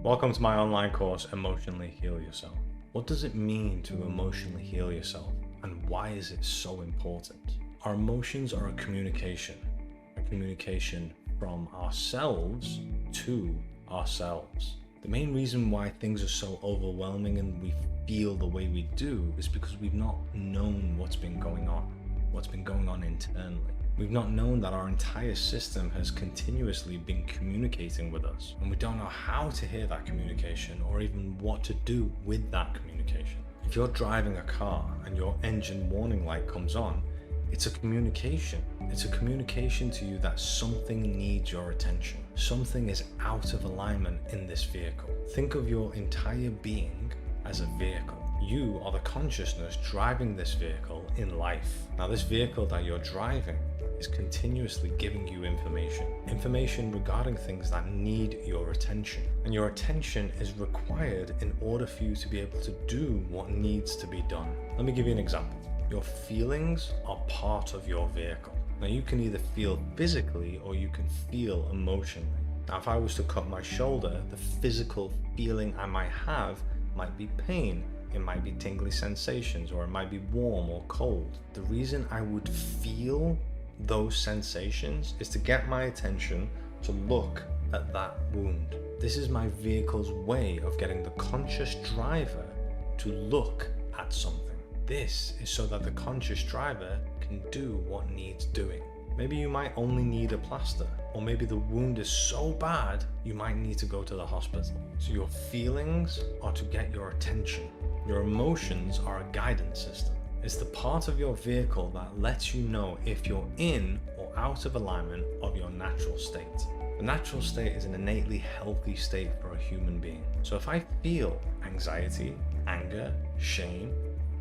Welcome to my online course, Emotionally Heal Yourself. What does it mean to emotionally heal yourself, and why is it so important? Our emotions are a communication from ourselves to ourselves. The main reason why things are so overwhelming and we feel the way we do is because we've not known what's been going on internally. We've not known that our entire system has continuously been communicating with us, and we don't know how to hear that communication or even what to do with that communication. If you're driving a car and your engine warning light comes on, it's a communication. It's a communication to you that something needs your attention. Something is out of alignment in this vehicle. Think of your entire being as a vehicle. You are the consciousness driving this vehicle in life. Now, this vehicle that you're driving is continuously giving you information regarding things that need your attention. And your attention is required in order for you to be able to do what needs to be done. Let me give you an example. Your feelings are part of your vehicle. Now, you can either feel physically or you can feel emotionally. Now, if I was to cut my shoulder, the physical feeling I might have might be pain. It might be tingly sensations, or it might be warm or cold. The reason I would feel those sensations is to get my attention to look at that wound. This is my vehicle's way of getting the conscious driver to look at something. This is so that the conscious driver can do what needs doing. Maybe you might only need a plaster, or maybe the wound is so bad you might need to go to the hospital. So your feelings are to get your attention. Your emotions are a guidance system. It's the part of your vehicle that lets you know if you're in or out of alignment of your natural state. The natural state is an innately healthy state for a human being. So if I feel anxiety, anger, shame,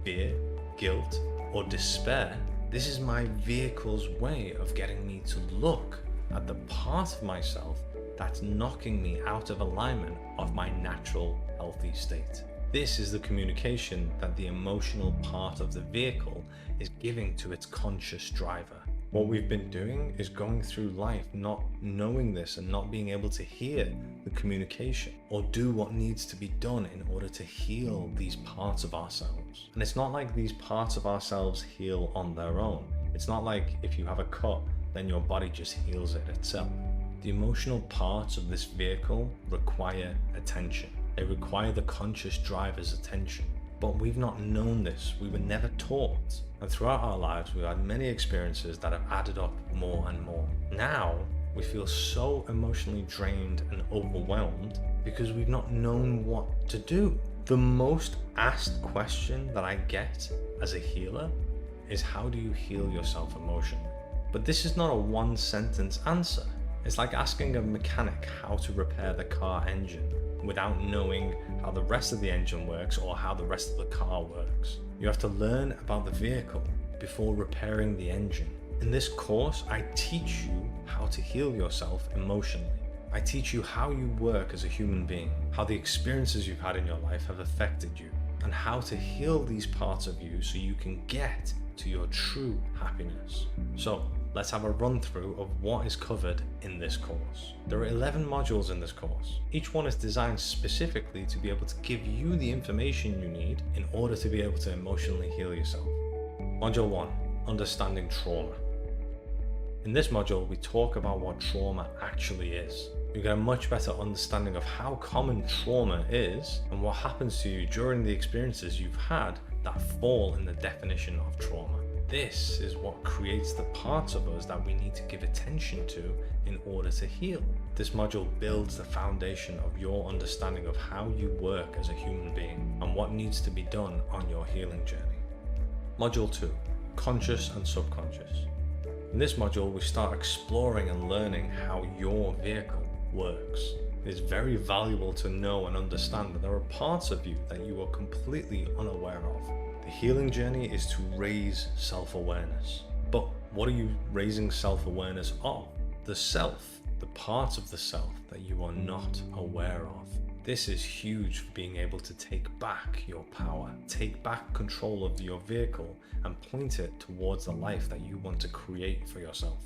fear, guilt, or despair, this is my vehicle's way of getting me to look at the part of myself that's knocking me out of alignment of my natural healthy state. This is the communication that the emotional part of the vehicle is giving to its conscious driver. What we've been doing is going through life not knowing this and not being able to hear the communication or do what needs to be done in order to heal these parts of ourselves. And it's not like these parts of ourselves heal on their own. It's not like if you have a cut, then your body just heals it itself. The emotional parts of this vehicle require attention. They require the conscious driver's attention. But we've not known this. We were never taught. And throughout our lives, we've had many experiences that have added up more and more. Now, we feel so emotionally drained and overwhelmed because we've not known what to do. The most asked question that I get as a healer is, how do you heal yourself emotionally? But this is not a one-sentence answer. It's like asking a mechanic how to repair the car engine without knowing how the rest of the engine works or how the rest of the car works. You have to learn about the vehicle before repairing the engine. In this course, I teach you how to heal yourself emotionally. I teach you how you work as a human being, how the experiences you've had in your life have affected you, and how to heal these parts of you so you can get to your true happiness. So, let's have a run through of what is covered in this course. There are 11 modules in this course. Each one is designed specifically to be able to give you the information you need in order to be able to emotionally heal yourself. Module 1, Understanding Trauma. In this module, we talk about what trauma actually is. You get a much better understanding of how common trauma is and what happens to you during the experiences you've had that fall in the definition of trauma. This is what creates the parts of us that we need to give attention to in order to heal. This module builds the foundation of your understanding of how you work as a human being and what needs to be done on your healing journey. Module 2, Conscious and Subconscious. In this module, we start exploring and learning how your vehicle works. It is very valuable to know and understand that there are parts of you that you are completely unaware of. The healing journey is to raise self-awareness. But what are you raising self-awareness of? The self, the parts of the self that you are not aware of. This is huge for being able to take back your power, take back control of your vehicle and point it towards the life that you want to create for yourself.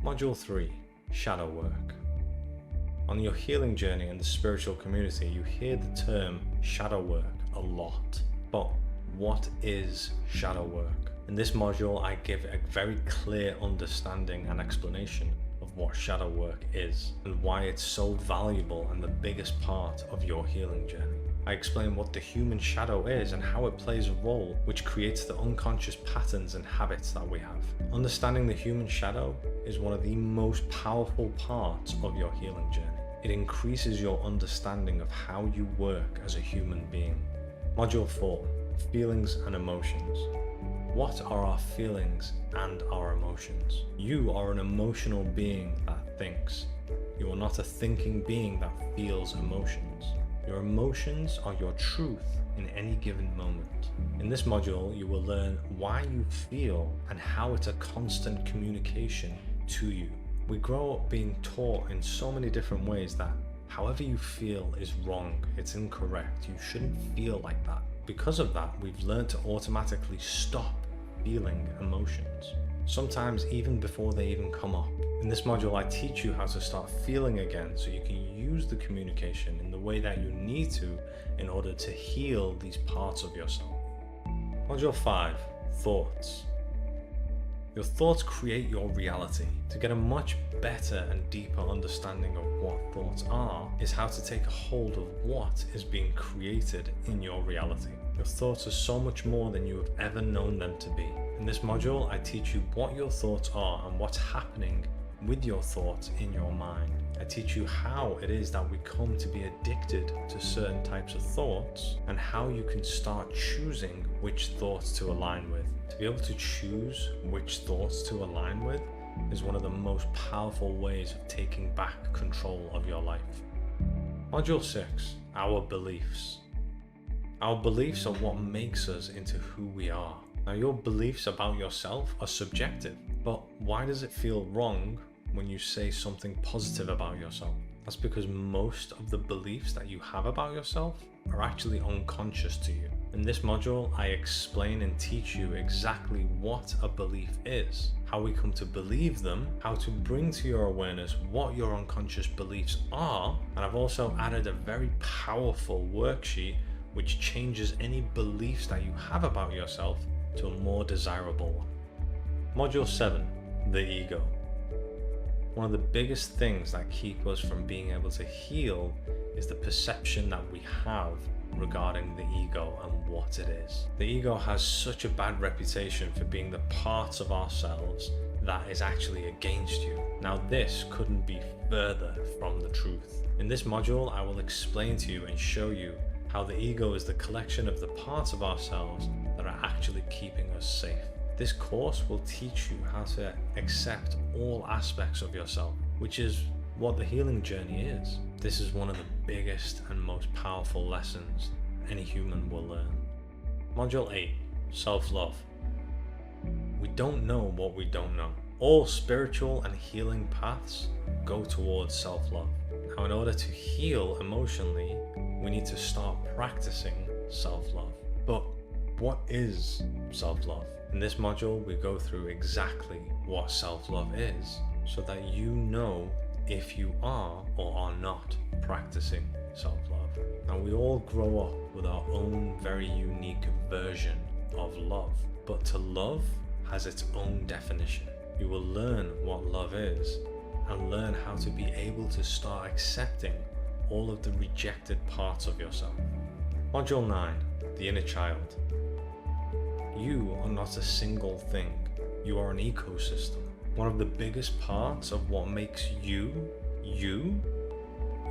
Module 3, Shadow Work. On your healing journey in the spiritual community, you hear the term shadow work a lot. But what is shadow work? In this module, I give a very clear understanding and explanation of what shadow work is and why it's so valuable and the biggest part of your healing journey. I explain what the human shadow is and how it plays a role which creates the unconscious patterns and habits that we have. Understanding the human shadow is one of the most powerful parts of your healing journey. It increases your understanding of how you work as a human being. Module 4, Feelings and Emotions. What are our feelings and our emotions? You are an emotional being that thinks. You are not a thinking being that feels emotions. Your emotions are your truth in any given moment. In this module, you will learn why you feel and how it's a constant communication to you. We grow up being taught in so many different ways that however you feel is wrong, it's incorrect, you shouldn't feel like that. Because of that, we've learned to automatically stop feeling emotions, sometimes even before they even come up. In this module, I teach you how to start feeling again so you can use the communication in the way that you need to in order to heal these parts of yourself. Module 5, Thoughts. Your thoughts create your reality. To get a much better and deeper understanding of what thoughts are is how to take a hold of what is being created in your reality. Your thoughts are so much more than you have ever known them to be. In this module, I teach you what your thoughts are and what's happening with your thoughts in your mind. I teach you how it is that we come to be addicted to certain types of thoughts and how you can start choosing which thoughts to align with. To be able to choose which thoughts to align with is one of the most powerful ways of taking back control of your life. Module 6, Our Beliefs. Our beliefs are what makes us into who we are. Now, your beliefs about yourself are subjective, but why does it feel wrong when you say something positive about yourself? That's because most of the beliefs that you have about yourself are actually unconscious to you. In this module, I explain and teach you exactly what a belief is, how we come to believe them, how to bring to your awareness what your unconscious beliefs are, and I've also added a very powerful worksheet which changes any beliefs that you have about yourself to a more desirable one. Module 7, The Ego. One of the biggest things that keep us from being able to heal is the perception that we have regarding the ego and what it is. The ego has such a bad reputation for being the parts of ourselves that is actually against you. Now, this couldn't be further from the truth. In this module, I will explain to you and show you how the ego is the collection of the parts of ourselves that are actually keeping us safe. This course will teach you how to accept all aspects of yourself, which is what the healing journey is. This is one of the biggest and most powerful lessons any human will learn. Module 8, Self-Love. We don't know what we don't know. All spiritual and healing paths go towards self-love. Now, in order to heal emotionally, we need to start practicing self-love. But what is self-love? In this module, we go through exactly what self-love is so that you know if you are or are not practicing self-love. Now, we all grow up with our own very unique version of love, but to love has its own definition. You will learn what love is and learn how to be able to start accepting all of the rejected parts of yourself. Module 9, The Inner Child. You are not a single thing. You are an ecosystem. One of the biggest parts of what makes you, you,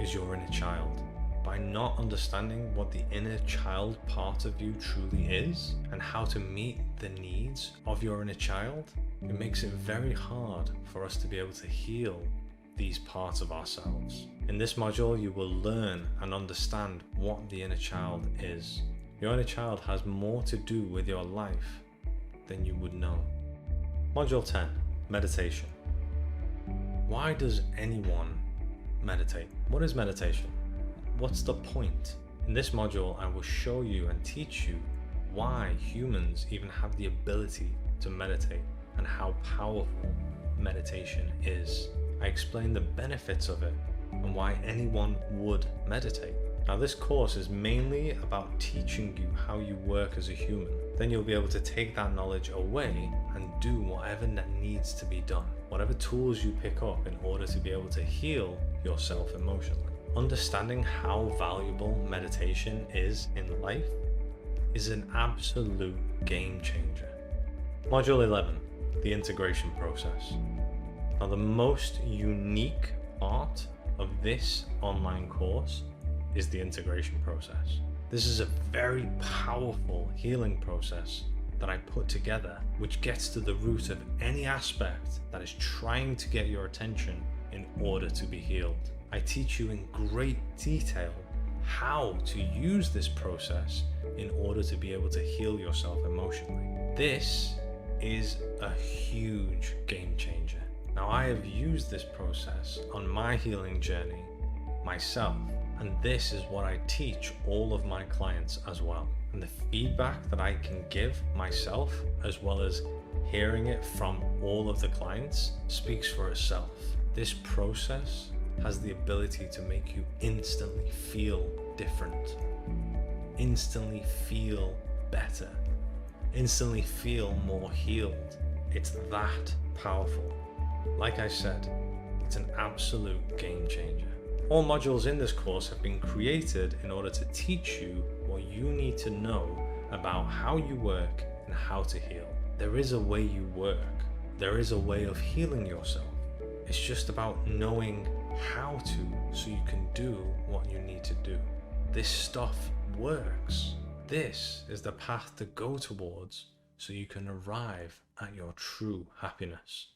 is your inner child. By not understanding what the inner child part of you truly is and how to meet the needs of your inner child, it makes it very hard for us to be able to heal these parts of ourselves. In this module, you will learn and understand what the inner child is. Your inner child has more to do with your life than you would know. Module 10, Meditation. Why does anyone meditate? What is meditation? What's the point? In this module, I will show you and teach you why humans even have the ability to meditate and how powerful meditation is. I explain the benefits of it and why anyone would meditate. Now, this course is mainly about teaching you how you work as a human. Then you'll be able to take that knowledge away and do whatever that needs to be done, whatever tools you pick up in order to be able to heal yourself emotionally. Understanding how valuable meditation is in life is an absolute game changer. Module 11, the integration process. Now, the most unique part of this online course is the integration process. This is a very powerful healing process that I put together, which gets to the root of any aspect that is trying to get your attention in order to be healed. I teach you in great detail how to use this process in order to be able to heal yourself emotionally. This is a huge game changer. Now, I have used this process on my healing journey myself, and this is what I teach all of my clients as well. And the feedback that I can give myself, as well as hearing it from all of the clients, speaks for itself. This process has the ability to make you instantly feel different, instantly feel better, instantly feel more healed. It's that powerful. Like I said, it's an absolute game changer. All modules in this course have been created in order to teach you what you need to know about how you work and how to heal. There is a way you work. There is a way of healing yourself. It's just about knowing how to, so you can do what you need to do. This stuff works. This is the path to go towards so you can arrive at your true happiness.